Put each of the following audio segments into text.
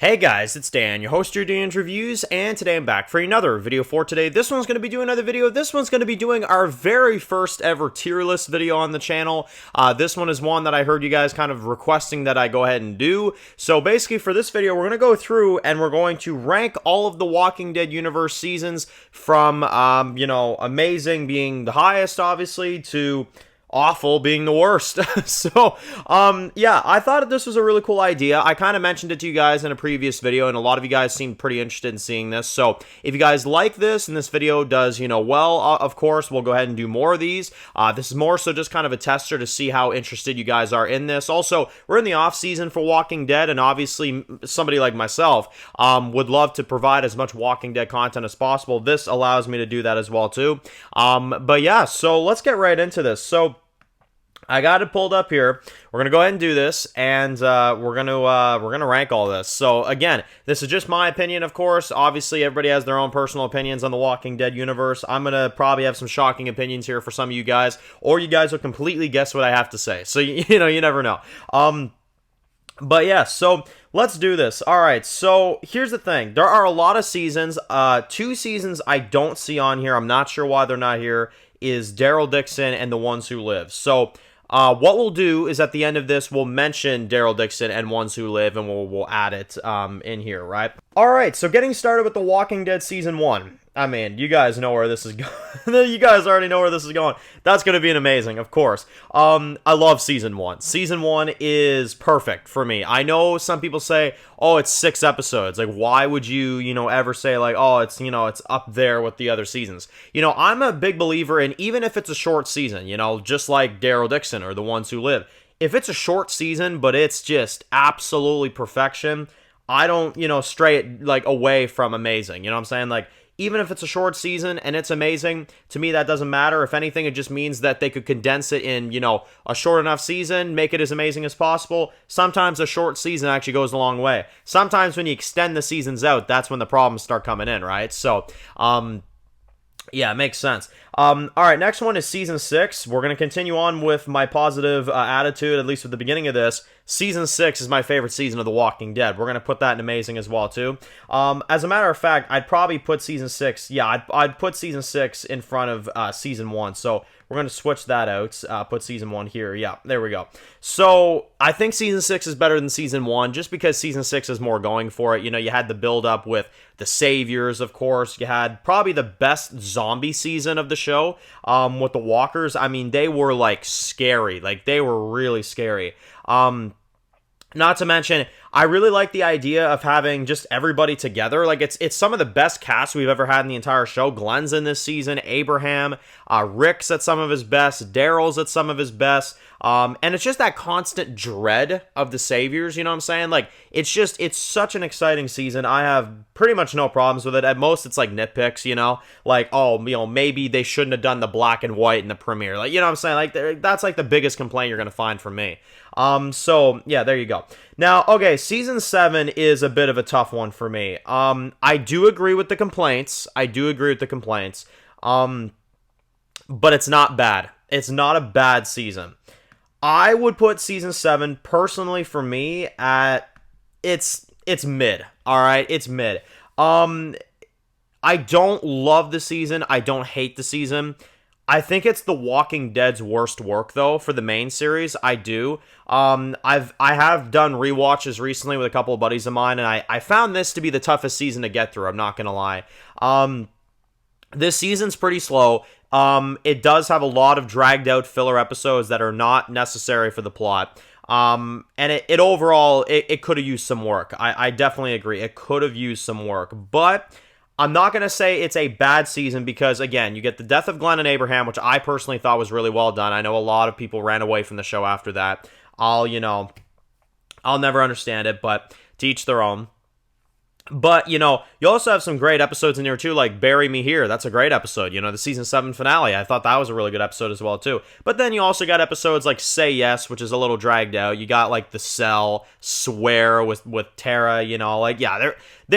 Hey guys, it's Dan, your host of Dan's Reviews, and today I'm back for another video for today. This one's going to be doing another video. This one's going to be doing our very first ever tier list video on the channel. This one is one that I heard you guys kind of requesting that I go ahead and do. So basically for this video, we're going to go through and we're going to rank all of the Walking Dead universe seasons from, amazing being the highest, obviously, to awful being the worst. Yeah, I thought this was a really cool idea. I kind of mentioned it to you guys in a previous video, and a lot of you guys seemed pretty interested in seeing this. So if you guys like this and this video does, well, of course, we'll go ahead and do more of these. This is more so just kind of a tester to see how interested you guys are in this. Also, we're in the off season for Walking Dead, and obviously somebody like myself would love to provide as much Walking Dead content as possible. This allows me to do that as well too. But yeah, so let's get right into this. So I got it pulled up here. We're gonna go ahead and do this, and we're gonna rank all this. So again, this is just my opinion, of course. Obviously, everybody has their own personal opinions on the Walking Dead universe. I'm gonna probably have some shocking opinions here for some of you guys, or you guys will completely guess what I have to say. So you never know. But yeah, so let's do this. All right, so here's the thing. There are a lot of seasons. 2 seasons I don't see on here. I'm not sure why they're not here. Is Daryl Dixon and The Ones Who Live. So what we'll do is at the end of this, we'll mention Daryl Dixon and Ones Who Live, and we'll add it in here, right? All right, so getting started with The Walking Dead Season 1. I mean, you guys know where this is going. You guys already know where this is going. That's going to be an amazing, of course. I love Season 1. Season 1 is perfect for me. I know some people say, oh, it's 6 episodes. Like, why would you, ever say, like, oh, it's, it's up there with the other seasons? I'm a big believer in, even if it's a short season, just like Daryl Dixon or The Ones Who Live. If it's a short season, but it's just absolutely perfection, I don't, stray it, like, away from amazing. You know what I'm saying? Like, even if it's a short season and it's amazing, to me that doesn't matter. If anything, it just means that they could condense it in, a short enough season, make it as amazing as possible. Sometimes a short season actually goes a long way. Sometimes when you extend the seasons out, that's when the problems start coming in, right? So, yeah, it makes sense. All right, next one is Season 6. We're going to continue on with my positive attitude, at least at the beginning of this. Season 6 is my favorite season of The Walking Dead. We're going to put that in amazing as well, too. As a matter of fact, I'd probably put Season 6, I'd put Season 6 in front of Season 1. So we're going to switch that out, put Season 1 here. Yeah, there we go. So I think Season 6 is better than Season 1 just because Season 6 is more going for it. You had the build-up with the Saviors, of course. You had probably the best zombie season of the show with the Walkers. I mean, they were, like, scary. Like, they were really scary. Not to mention, I really like the idea of having just everybody together. Like, it's some of the best cast we've ever had in the entire show. Glenn's in this season, Abraham, Rick's at some of his best, Daryl's at some of his best, and it's just that constant dread of the Saviors, you know what I'm saying? Like, it's such an exciting season. I have pretty much no problems with it. At most, it's like nitpicks, like, oh, maybe they shouldn't have done the black and white in the premiere. Like, you know what I'm saying? Like, that's like the biggest complaint you're going to find from me. So yeah, there you go. Now, okay, Season 7 is a bit of a tough one for me. I do agree with the complaints. But it's not bad. It's not a bad season. I would put Season 7, personally, for me, at, it's mid. Alright, it's mid. I don't love the season. I don't hate the season. I think it's The Walking Dead's worst work, though, for the main series. I do. I have done rewatches recently with a couple of buddies of mine, and I found this to be the toughest season to get through, I'm not gonna lie. This season's pretty slow. It does have a lot of dragged out filler episodes that are not necessary for the plot. And it overall, it could have used some work. I definitely agree. It could have used some work, but I'm not going to say it's a bad season because, again, you get the death of Glenn and Abraham, which I personally thought was really well done. I know a lot of people ran away from the show after that. I'll never understand it, but to each their own. But, you also have some great episodes in here, too, like Bury Me Here. That's a great episode. The Season 7 finale. I thought that was a really good episode as well, too. But then you also got episodes like Say Yes, which is a little dragged out. You got, like, The Cell, Swear with Tara, yeah.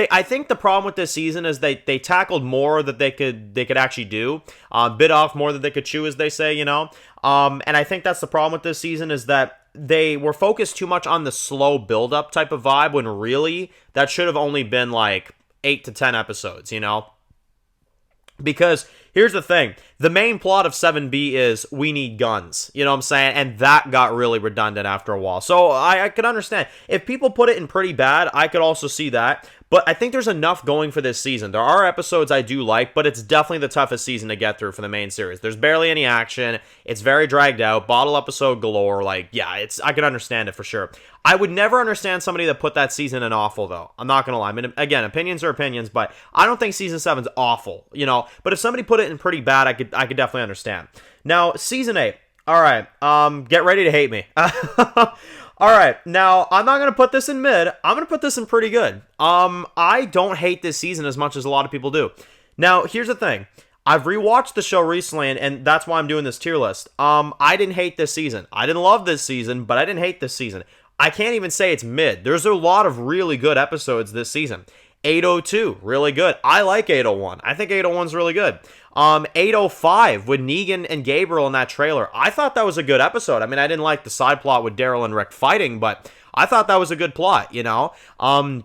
I think the problem with this season is they tackled more that they could actually do. Bit off more that they could chew, as they say, And I think that's the problem with this season is that they were focused too much on the slow build-up type of vibe when really that should have only been like 8 to 10 episodes, you know? Because here's the thing. The main plot of 7B is we need guns. You know what I'm saying? And that got really redundant after a while. So I could understand. If people put it in pretty bad, I could also see that. But I think there's enough going for this season. There are episodes I do like, but it's definitely the toughest season to get through for the main series. There's barely any action. It's very dragged out. Bottle episode galore. Like, yeah, I can understand it for sure. I would never understand somebody that put that season in awful, though. I'm not going to lie. I mean, again, opinions are opinions, but I don't think season 7's awful, you know? But if somebody put it in pretty bad, I could definitely understand. Now, season 8. All right, get ready to hate me. All right, now, I'm not going to put this in mid. I'm going to put this in pretty good. I don't hate this season as much as a lot of people do. Now, here's the thing. I've rewatched the show recently, and that's why I'm doing this tier list. I didn't hate this season. I didn't love this season, but I didn't hate this season. I can't even say it's mid. There's a lot of really good episodes this season. 802, really good. I like 801. I think 801's really good. 805 with Negan and Gabriel in that trailer. I thought that was a good episode. I mean, I didn't like the side plot with Daryl and Rick fighting, but I thought that was a good plot, you know? And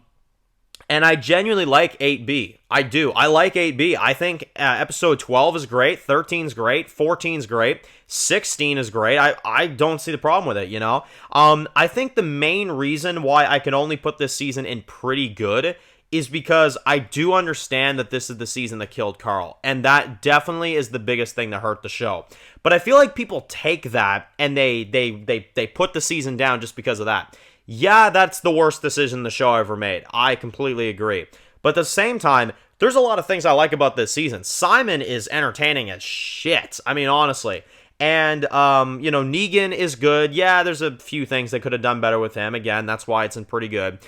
I genuinely like 8B. I do. I like 8B. I think episode 12 is great. 13 is great. 14 is great. 16 is great. I don't see the problem with it, you know? I think the main reason why I can only put this season in pretty good is because I do understand that this is the season that killed Carl. And that definitely is the biggest thing that hurt the show. But I feel like people take that and they put the season down just because of that. Yeah, that's the worst decision the show ever made. I completely agree. But at the same time, there's a lot of things I like about this season. Simon is entertaining as shit. I mean, honestly. And, you know, Negan is good. Yeah, there's a few things they could have done better with him. Again, that's why it's in pretty good.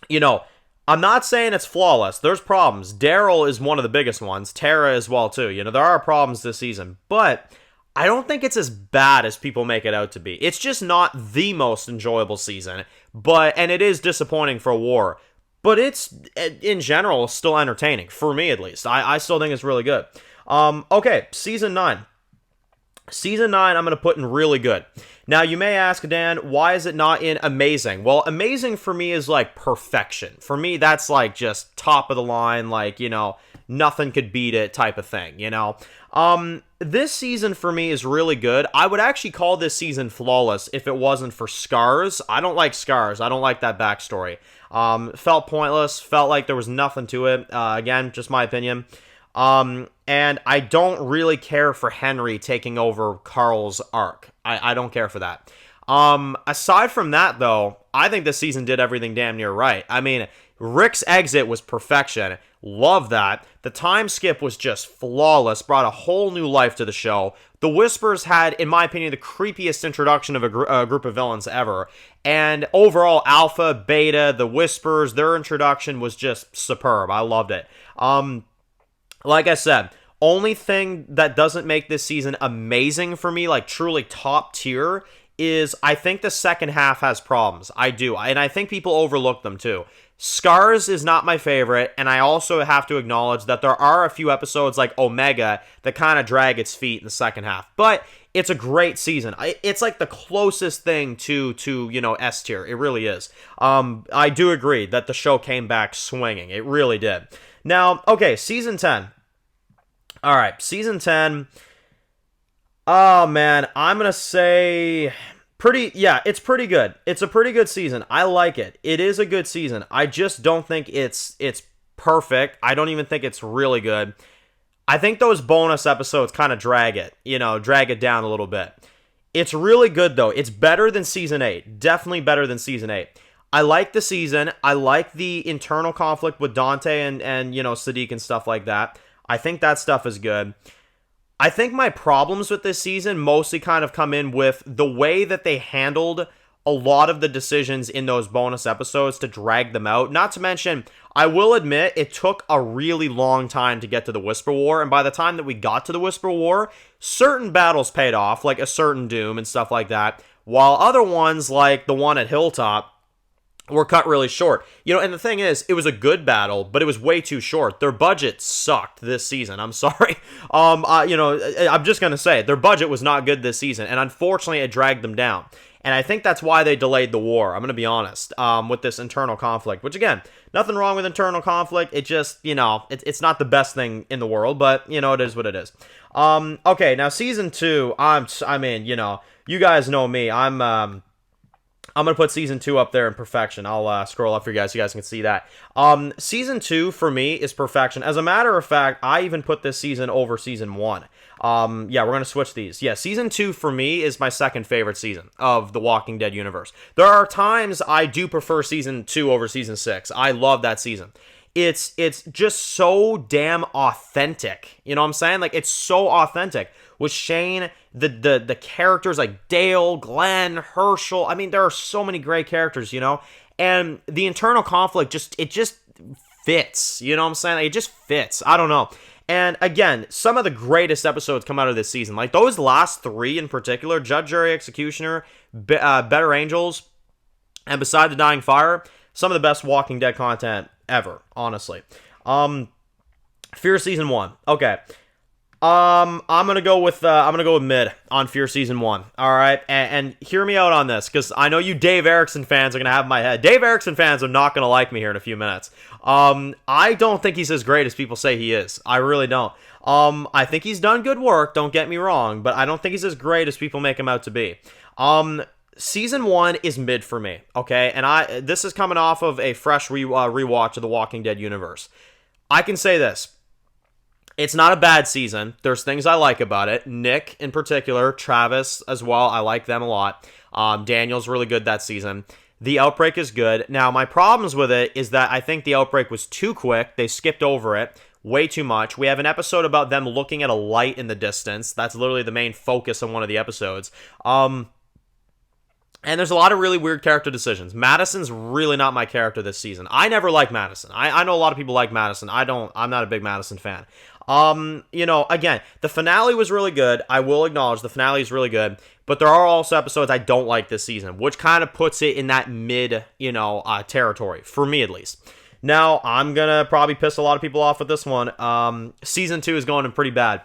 You know, I'm not saying it's flawless. There's problems. Daryl is one of the biggest ones. Tara as well, too. You know, there are problems this season. But I don't think it's as bad as people make it out to be. It's just not the most enjoyable season. And it is disappointing for War. But it's, in general, still entertaining. For me, at least. I still think it's really good. Okay, Season 9. Season 9, I'm going to put in really good. Now, you may ask, Dan, why is it not in amazing? Well, amazing for me is like perfection. For me, that's like just top of the line, like, you know, nothing could beat it type of thing, you know? This season for me is really good. I would actually call this season flawless if it wasn't for Scars. I don't like Scars. I don't like that backstory. Felt pointless. Felt like there was nothing to it. Again, just my opinion. And I don't really care for Henry taking over Carl's arc. I don't care for that. Aside from that, though, I think this season did everything damn near right. I mean, Rick's exit was perfection. Love that. The time skip was just flawless, brought a whole new life to the show. The Whispers had, in my opinion, the creepiest introduction of a group of villains ever. And overall, Alpha, Beta, the Whispers, their introduction was just superb. I loved it. Like I said, only thing that doesn't make this season amazing for me, like truly top tier, is I think the second half has problems. I do. And I think people overlook them too. Scars is not my favorite, and I also have to acknowledge that there are a few episodes like Omega that kind of drag its feet in the second half. But it's a great season. It's like the closest thing to you know, S tier. It really is. I do agree that the show came back swinging. It really did. Now, okay, Season 10. All right, Season 10. Oh, man, I'm going to say it's pretty good. It's a pretty good season. I like it. It is a good season. I just don't think it's perfect. I don't even think it's really good. I think those bonus episodes kind of drag it down a little bit. It's really good, though. It's better than Season 8. Definitely better than Season 8. I like the season. I like the internal conflict with Dante and you know, Sadiq and stuff like that. I think that stuff is good. I think my problems with this season mostly kind of come in with the way that they handled a lot of the decisions in those bonus episodes to drag them out. Not to mention, I will admit, it took a really long time to get to the Whisper War, and by the time that we got to the Whisper War, certain battles paid off, like a certain Doom and stuff like that, while other ones, like the one at Hilltop, were cut really short. And the thing is, it was a good battle, but it was way too short. Their budget sucked this season. I'm sorry. I'm just going to say, their budget was not good this season, and unfortunately, it dragged them down. And I think that's why they delayed the war. I'm going to be honest, with this internal conflict, which again, nothing wrong with internal conflict. It just, it's not the best thing in the world, but, it is what it is. Okay, now season 2, you guys know me. I'm going to put season 2 up there in perfection. I'll scroll up for you guys so you guys can see that. Season 2 for me is perfection. As a matter of fact, I even put this season over season 1. We're going to switch these. Yeah, season 2 for me is my second favorite season of the Walking Dead universe. There are times I do prefer season 2 over season 6. I love that season. It's just so damn authentic. You know what I'm saying? Like, it's so authentic. With Shane, the characters like Dale, Glenn, Herschel. I mean, there are so many great characters, and the internal conflict just fits. You know what I'm saying? Like, it just fits. I don't know. And again, some of the greatest episodes come out of this season. Like those last 3 in particular, Judge, Jury, Executioner, Better Angels, and Beside the Dying Fire, some of the best Walking Dead content ever, honestly. Fear Season 1. Okay. I'm gonna go with mid on Fear Season 1. All right, and hear me out on this, because I know you Dave Erickson fans are gonna have my head. Dave Erickson fans are not gonna like me here in a few minutes. I don't think he's as great as people say he is. I really don't. I think he's done good work. Don't get me wrong, but I don't think he's as great as people make him out to be. Season 1 is mid for me. Okay, and this is coming off of a fresh rewatch of the Walking Dead universe. I can say this. It's not a bad season. There's things I like about it. Nick, in particular, Travis as well. I like them a lot. Daniel's really good that season. The Outbreak is good. Now, my problems with it is that I think The Outbreak was too quick. They skipped over it way too much. We have an episode about them looking at a light in the distance. That's literally the main focus of one of the episodes. And there's a lot of really weird character decisions. Madison's really not my character this season. I never liked Madison. I know a lot of people like Madison. I'm not a big Madison fan. Again, the finale was really good. I will acknowledge the finale is really good, but there are also episodes I don't like this season, which kind of puts it in that mid, territory, for me at least. Now, I'm gonna probably piss a lot of people off with this one. Season 2 is going in pretty bad.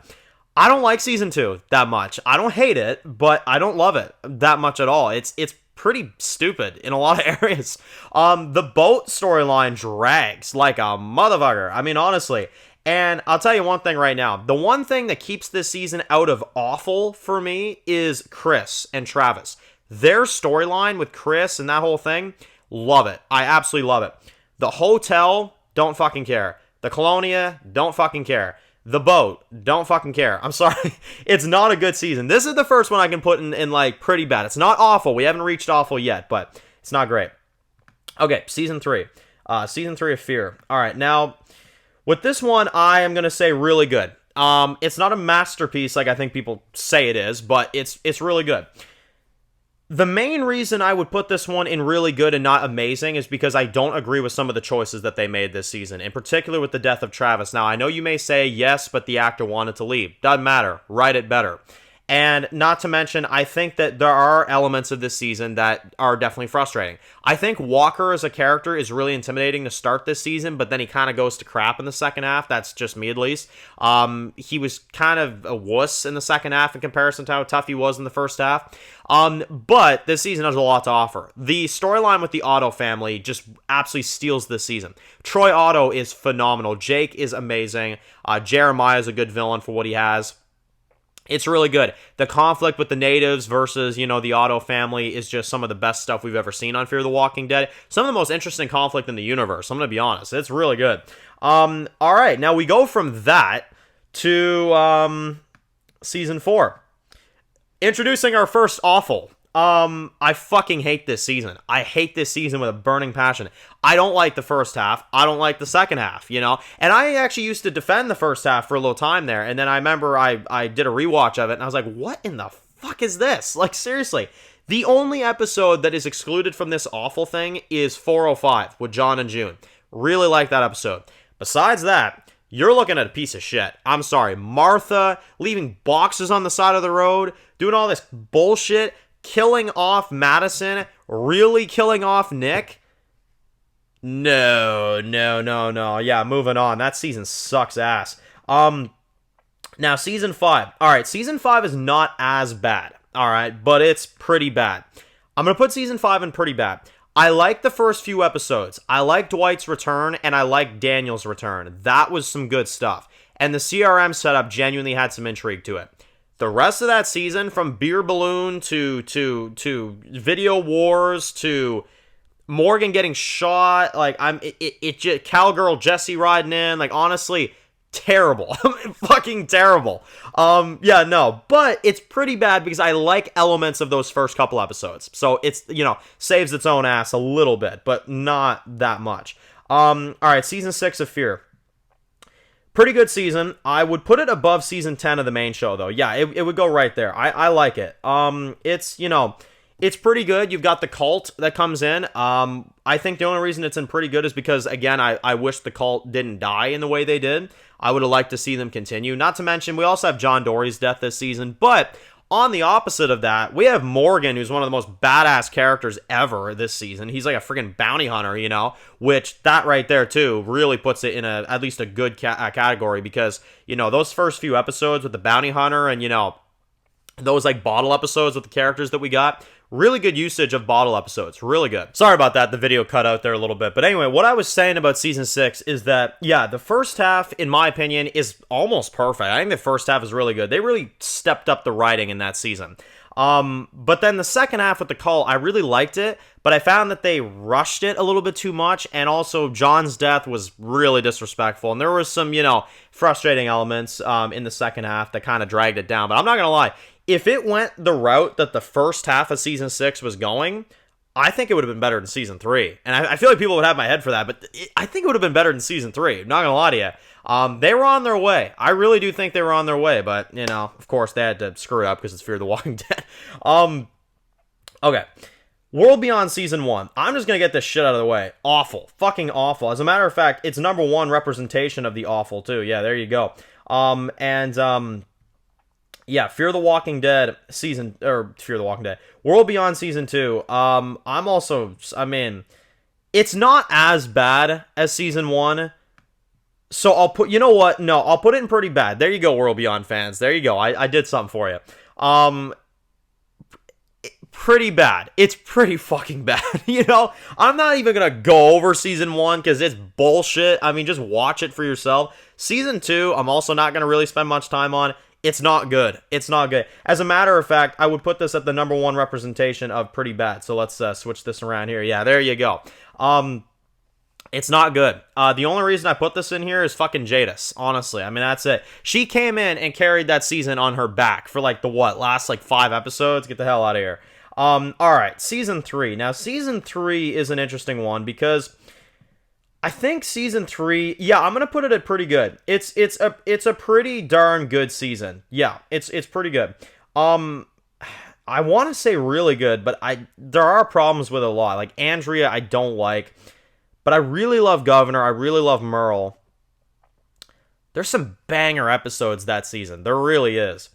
I don't like season 2 that much. I don't hate it, but I don't love it that much at all. It's pretty stupid in a lot of areas. The boat storyline drags like a motherfucker. I mean, honestly. And I'll tell you one thing right now. The one thing that keeps this season out of awful for me is Chris and Travis. Their storyline with Chris and that whole thing, love it. I absolutely love it. The hotel, don't fucking care. The Colonia, don't fucking care. The boat, don't fucking care. I'm sorry. It's not a good season. This is the first one I can put in like pretty bad. It's not awful. We haven't reached awful yet, but it's not great. Okay, season 3. Season 3 of Fear. All right, now with this one, I am going to say really good. It's not a masterpiece like I think people say it is, but it's really good. The main reason I would put this one in really good and not amazing is because I don't agree with some of the choices that they made this season, in particular with the death of Travis. Now, I know you may say, yes, but the actor wanted to leave. Doesn't matter. Write it better. And not to mention, I think that there are elements of this season that are definitely frustrating. I think Walker as a character is really intimidating to start this season, but then he kind of goes to crap in the second half. That's just me, at least. He was kind of a wuss in the second half in comparison to how tough he was in the first half. But this season has a lot to offer. The storyline with the Otto family just absolutely steals this season. Troy Otto is phenomenal. Jake is amazing. Jeremiah is a good villain for what he has. It's really good. The conflict with the natives versus, the Otto family is just some of the best stuff we've ever seen on Fear the Walking Dead. Some of the most interesting conflict in the universe. I'm going to be honest. It's really good. All right. Now we go from that to season 4. Introducing our first awful. I fucking hate this season. I hate this season with a burning passion. I don't like the first half. I don't like the second half, And I actually used to defend the first half for a little time there. And then I remember I did a rewatch of it and I was like, what in the fuck is this? Like, seriously. The only episode that is excluded from this awful thing is 405 with John and June. Really like that episode. Besides that, you're looking at a piece of shit. I'm sorry. Martha leaving boxes on the side of the road, doing all this bullshit, killing off Madison, really killing off Nick. No, no, no, no. Yeah, moving on. That season sucks ass. Now season 5. All right, season 5 is not as bad. All right, but it's pretty bad. I'm going to put season 5 in pretty bad. I like the first few episodes. I like Dwight's return and I like Daniel's return. That was some good stuff. And the CRM setup genuinely had some intrigue to it. The rest of that season, from Beer Balloon to Video Wars to Morgan getting shot, like Cowgirl Jesse riding in, like honestly, terrible. Fucking terrible. Yeah, no, but it's pretty bad because I like elements of those first couple episodes. So it's, saves its own ass a little bit, but not that much. All right, season 6 of Fear. Pretty good season. I would put it above season 10 of the main show, though. Yeah, it would go right there. I like it. It's pretty good. You've got the cult that comes in. I think the only reason it's in pretty good is because, again, I wish the cult didn't die in the way they did. I would have liked to see them continue. Not to mention, we also have John Dory's death this season. But on the opposite of that, we have Morgan, who's one of the most badass characters ever this season. He's like a freaking bounty hunter, which that right there, too, really puts it in at least a good category because, those first few episodes with the bounty hunter and, those like bottle episodes with the characters that we got, really good usage of bottle episodes. Really good. Sorry about that. The video cut out there a little bit. But anyway, what I was saying about season 6 is that, yeah, the first half, in my opinion, is almost perfect. I think the first half is really good. They really stepped up the writing in that season. But then the second half with the cult, I really liked it, but I found that they rushed it a little bit too much, and also John's death was really disrespectful, and there was some, frustrating elements in the second half that kind of dragged it down. But I'm not gonna lie, if it went the route that the first half of season 6 was going, I think it would have been better than season 3. And I feel like people would have my head for that, but I think it would have been better than season 3. I'm not going to lie to you. They were on their way. I really do think they were on their way, but, of course, they had to screw it up because it's Fear the Walking Dead. Okay. World Beyond Season 1. I'm just going to get this shit out of the way. Awful. Fucking awful. As a matter of fact, it's number 1 representation of the awful, too. Yeah, there you go. Yeah, Fear the Walking Dead Fear the Walking Dead. World Beyond Season 2. It's not as bad as Season 1. So I'll put, you know what? No, I'll put it in pretty bad. There you go, World Beyond fans. There you go. I did something for you. Pretty bad. It's pretty fucking bad. I'm not even going to go over Season 1 because it's bullshit. I mean, just watch it for yourself. Season 2, I'm also not going to really spend much time on. It's not good. It's not good. As a matter of fact, I would put this at the number 1 representation of pretty bad. So let's switch this around here. Yeah, there you go. It's not good. The only reason I put this in here is fucking Jadis, honestly. I mean, that's it. She came in and carried that season on her back for last 5 episodes? Get the hell out of here. All right, Season 3. Now, Season 3 is an interesting one because I think Season 3, yeah, I'm going to put it at pretty good. It's a pretty darn good season. Yeah, it's pretty good. I want to say really good, but there are problems with it a lot. Like Andrea, I don't like, but I really love Governor. I really love Merle. There's some banger episodes that season. There really is.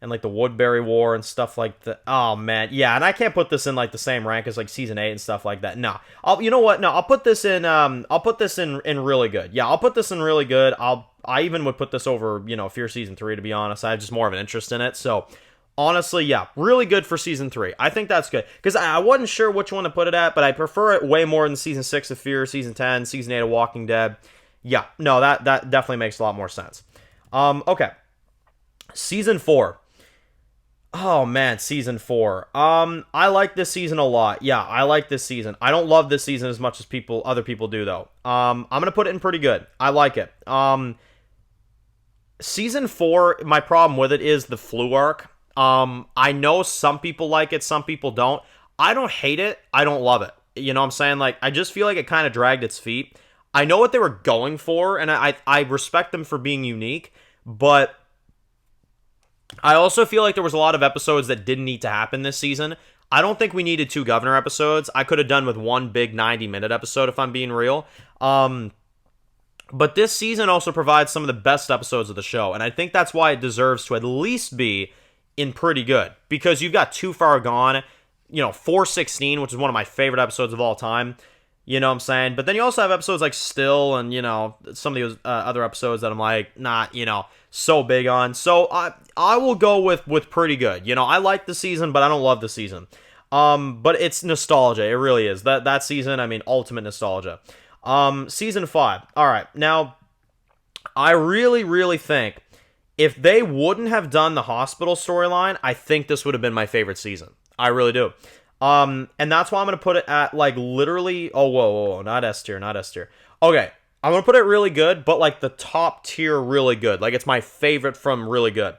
And the Woodbury War and stuff like that. Oh man, yeah. And I can't put this in the same rank as Season 8 and stuff like that. No, you know what? No, I'll put this in. I'll put this in really good. Yeah, I'll put this in really good. I even would put this over Fear Season 3. To be honest, I have just more of an interest in it. So honestly, yeah, really good for Season 3. I think that's good because I wasn't sure which one to put it at, but I prefer it way more than Season 6 of Fear, Season 10, Season 8 of Walking Dead. Yeah, no, that definitely makes a lot more sense. Okay, Season 4. Oh man, Season 4. I like this season a lot. Yeah, I like this season. I don't love this season as much as other people do though. I'm gonna put it in pretty good. I like it. Season 4, my problem with it is the flu arc. I know some people like it, some people don't. I don't hate it. I don't love it. You know what I'm saying? I just feel like it kind of dragged its feet. I know what they were going for, and I respect them for being unique, but I also feel like there was a lot of episodes that didn't need to happen this season. I don't think we needed 2 Governor episodes. I could have done with 1 big 90-minute episode if I'm being real. But this season also provides some of the best episodes of the show, and I think that's why it deserves to at least be in pretty good. Because you've got Too Far Gone, 416, which is one of my favorite episodes of all time. You know what I'm saying? But then you also have episodes like Still and, some of those other episodes that I'm like, not, so big on. So I will go with pretty good. I like the season, but I don't love the season. But it's nostalgia. It really is. That season, I mean, ultimate nostalgia. Season 5. All right. Now, I really, really think if they wouldn't have done the hospital storyline, I think this would have been my favorite season. I really do. And that's why I'm going to put it at, like, literally... Oh, whoa, not S tier, not S tier. Okay, I'm going to put it really good, but, like, the top tier really good. Like, it's my favorite from really good.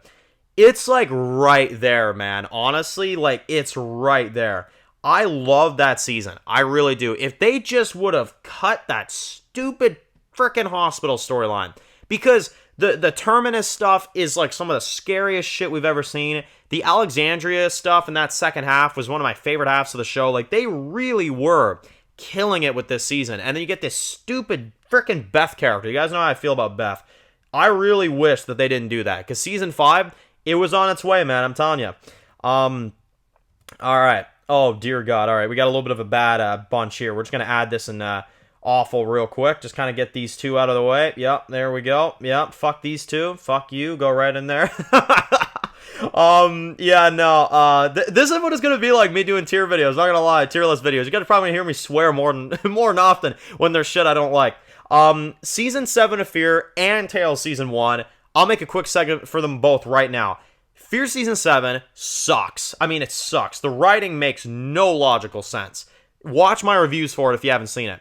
It's, like, right there, man. Honestly, like, it's right there. I love that season. I really do. If they just would have cut that stupid freaking hospital storyline. Because the Terminus stuff is, like, some of the scariest shit we've ever seen. The Alexandria stuff in that second half was one of my favorite halves of the show. Like, they really were killing it with this season. And then you get this stupid freaking Beth character. You guys know how I feel about Beth. I really wish that they didn't do that. Because season 5, it was on its way, man. I'm telling you. All right. Oh, dear God. All right. We got a little bit of a bad bunch here. We're just going to add this in awful real quick. Just kind of get these two out of the way. Yep. There we go. Yep. Fuck these two. Fuck you. Go right in there. Yeah, no, this is what it's gonna be like me doing tier videos, not gonna lie, tier list videos. You guys probably hear me swear more than often when there's shit I don't like. Season 7 of Fear and Tales Season 1, I'll make a quick segment for them both right now. Fear Season 7 sucks. I mean, it sucks. The writing makes no logical sense. Watch my reviews for it if you haven't seen it.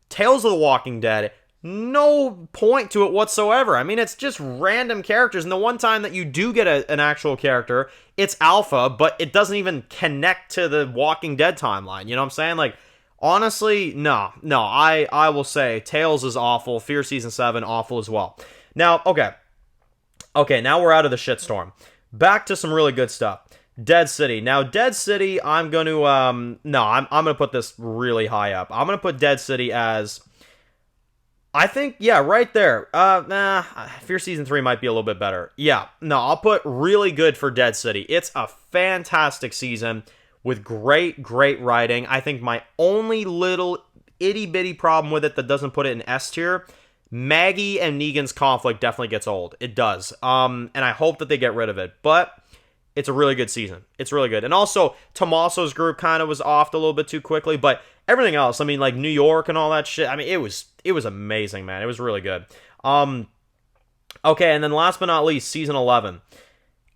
Tales of the Walking Dead, no point to it whatsoever. I mean, it's just random characters, and the one time that you do get an actual character, it's Alpha, but it doesn't even connect to the Walking Dead timeline. You know what I'm saying? Like, honestly, no, I will say Tales is awful. Fear Season 7, awful as well. Now, okay, now we're out of the shitstorm. Back to some really good stuff. Dead City. Now, Dead City, I'm going to, I'm going to put this really high up. I'm going to put Dead City as... I think, yeah, right there. Fear Season 3 might be a little bit better. Yeah, no, I'll put really good for Dead City. It's a fantastic season with great writing. I think my only little itty-bitty problem with it that doesn't put it in S tier, Maggie and Negan's conflict definitely gets old. It does. And I hope that they get rid of it. But it's a really good season. It's really good. And also, Tommaso's group kind of was off a little bit too quickly, but everything else, I mean, like New York and all that shit, I mean, it was amazing, man. It was really good. Okay, and then last but not least, Season 11.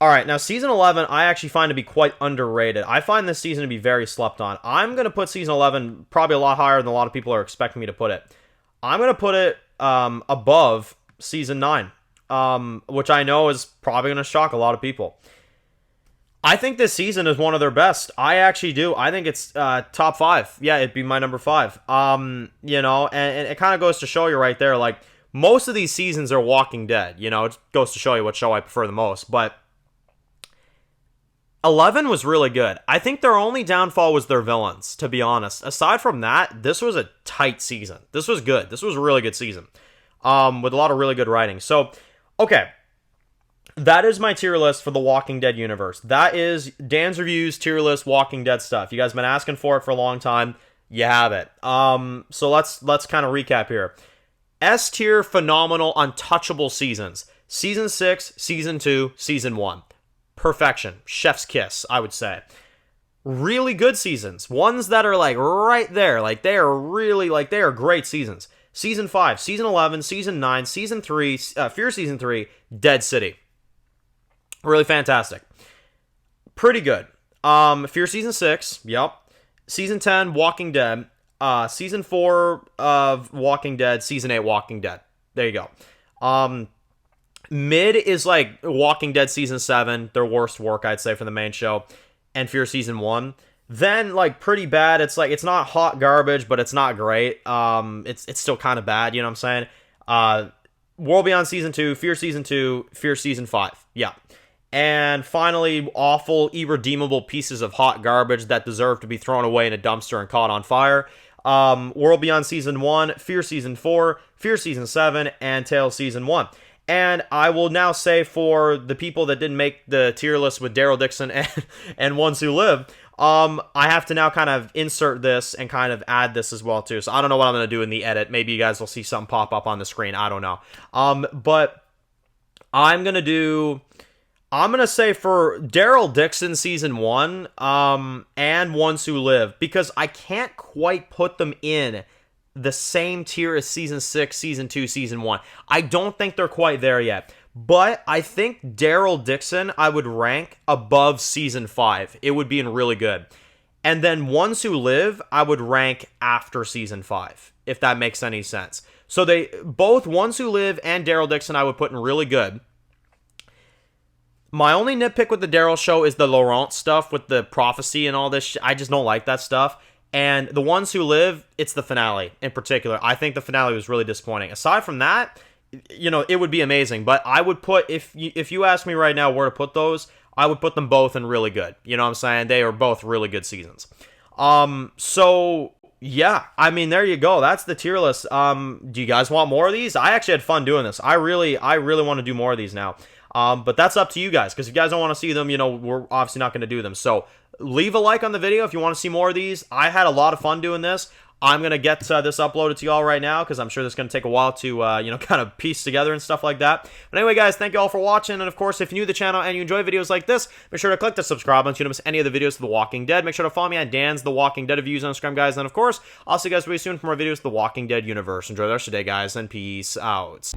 All right, now Season 11, I actually find to be quite underrated. I find this season to be very slept on. I'm going to put Season 11 probably a lot higher than a lot of people are expecting me to put it. I'm going to put it above Season 9, which I know is probably going to shock a lot of people. I think this season is one of their best. I actually do. I think it's top 5. Yeah, it'd be my number 5. And it kind of goes to show you right there, like, most of these seasons are Walking Dead. It goes to show you what show I prefer the most. But 11 was really good. I think their only downfall was their villains, to be honest. Aside from that, this was a tight season. This was good. This was a really good season with a lot of really good writing. So, okay. That is my tier list for the Walking Dead universe. That is Dan's Reviews tier list Walking Dead stuff. You guys have been asking for it for a long time. You have it. So let's kind of recap here. S tier, phenomenal, untouchable seasons. Season 6, Season 2, Season 1. Perfection. Chef's kiss, I would say. Really good seasons. Ones that are like right there. Like they are really, like they are great seasons. Season 5, Season 11, Season 9, Season 3, Fear Season 3, Dead City. Really fantastic. Pretty good. Fear Season 6, yep. Season 10, Walking Dead. Season 4 of Walking Dead. Season 8, Walking Dead. There you go. Mid is like Walking Dead Season 7, their worst work, I'd say, for the main show. And Fear Season 1. Then, like, pretty bad. It's like, it's not hot garbage, but it's not great. It's still kind of bad, you know what I'm saying? World Beyond Season 2, Fear Season 2, Fear Season 5. Yeah. And finally, awful, irredeemable pieces of hot garbage that deserve to be thrown away in a dumpster and caught on fire. World Beyond Season 1, Fear Season 4, Fear Season 7, and Tales Season 1. And I will now say for the people that didn't make the tier list with Daryl Dixon and Ones Who Live, I have to now kind of insert this and kind of add this as well too. So I don't know what I'm going to do in the edit. Maybe you guys will see something pop up on the screen. I don't know. But I'm going to say for Daryl Dixon season 1, and Ones Who Live, because I can't quite put them in the same tier as season 6, season 2, season 1. I don't think they're quite there yet. But I think Daryl Dixon I would rank above season 5. It would be really good. And then Ones Who Live I would rank after season 5, if that makes any sense. So they both Ones Who Live and Daryl Dixon I would put in really good. My only nitpick with the Daryl show is the Laurent stuff with the prophecy and all this. I just don't like that stuff. And the Ones Who Live, it's the finale in particular. I think the finale was really disappointing. Aside from that, you know, it would be amazing. But I would put, if you ask me right now where to put those, I would put them both in really good. You know what I'm saying? They are both really good seasons. So yeah, I mean, there you go. That's the tier list. Do you guys want more of these? I actually had fun doing this. I really want to do more of these now. But that's up to you guys, because if you guys don't want to see them, you know, we're obviously not going to do them. So leave a like on the video if you want to see more of these. I had a lot of fun doing this. I'm going to get this uploaded to y'all right now, because I'm sure this is going to take a while to, you know, kind of piece together and stuff like that. But anyway, guys, thank you all for watching. And, of course, if you're new to the channel and you enjoy videos like this, make sure to click the subscribe button so you don't miss any of the videos of The Walking Dead. Make sure to follow me at Dan's The Walking Dead Reviews on Instagram, guys. And, of course, I'll see you guys really soon for more videos of The Walking Dead universe. Enjoy the rest of your day, guys, and peace out.